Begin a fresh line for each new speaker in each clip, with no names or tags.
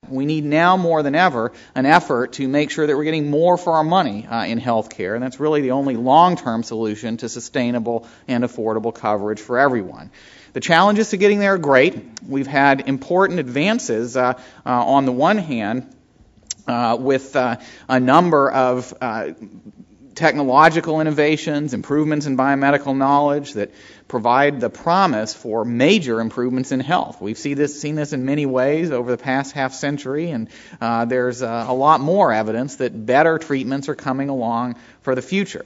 We need now more than ever an effort to make sure that we're getting more for our money in health care, and that's really the only long-term solution to sustainable and affordable coverage for everyone. The challenges to getting there are great. We've had important advances on the one hand with a number of technological innovations, improvements in biomedical knowledge that provide the promise for major improvements in health. We've seen this in many ways over the past half century, and there's a lot more evidence that better treatments are coming along for the future.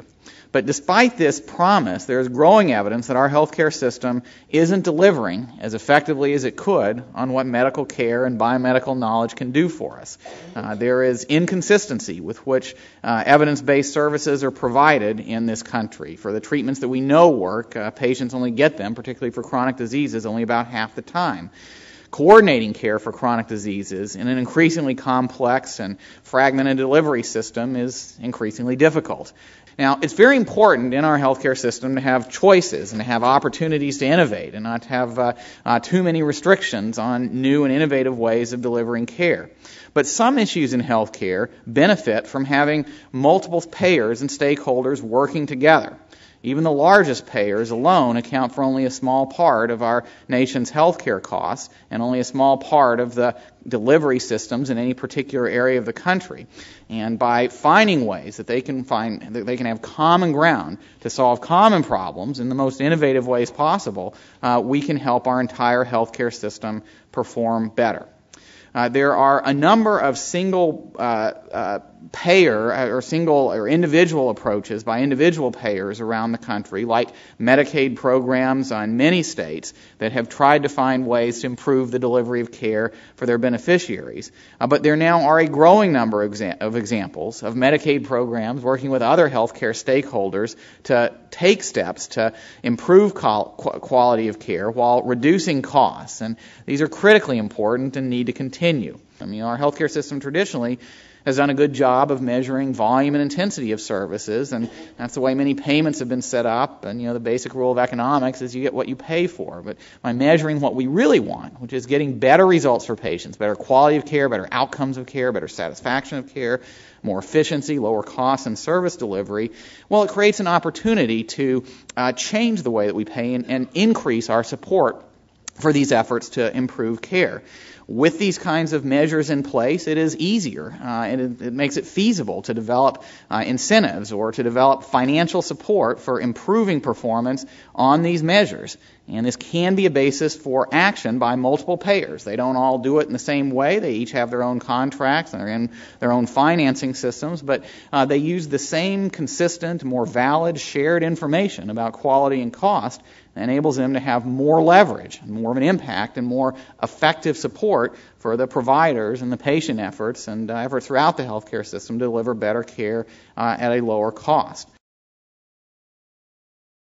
But despite this promise, there's growing evidence that our healthcare system isn't delivering as effectively as it could on what medical care and biomedical knowledge can do for us. There is inconsistency with which evidence-based services are provided in this country. For the treatments that we know work, patients only get them, particularly for chronic diseases, only about half the time. Coordinating care for chronic diseases in an increasingly complex and fragmented delivery system is increasingly difficult. Now, it's very important in our healthcare system to have choices and to have opportunities to innovate and not to have too many restrictions on new and innovative ways of delivering care. But some issues in healthcare benefit from having multiple payers and stakeholders working together. Even the largest payers alone account for only a small part of our nation's healthcare costs and only a small part of the delivery systems in any particular area of the country. And by finding ways that they can have common ground to solve common problems in the most innovative ways possible, we can help our entire healthcare system perform better. There are a number of single payer or single or individual approaches by individual payers around the country, like Medicaid programs in many states that have tried to find ways to improve the delivery of care for their beneficiaries. But there now are a growing number of examples of Medicaid programs working with other healthcare stakeholders to take steps to improve quality of care while reducing costs. And these are critically important and need to continue. I mean, our healthcare system traditionally has done a good job of measuring volume and intensity of services, and that's the way many payments have been set up. And, the basic rule of economics is you get what you pay for. But by measuring what we really want, which is getting better results for patients, better quality of care, better outcomes of care, better satisfaction of care, more efficiency, lower costs, and service delivery, well, it creates an opportunity to change the way that we pay and increase our support for these efforts to improve care. With these kinds of measures in place, it is easier and it makes it feasible to develop incentives or to develop financial support for improving performance on these measures. And this can be a basis for action by multiple payers. They don't all do it in the same way. They each have their own contracts and they're in their own financing systems, but they use the same consistent, more valid, shared information about quality and cost that enables them to have more leverage, more of an impact, and more effective support for the providers and the patient efforts and efforts throughout the healthcare system to deliver better care at a lower cost.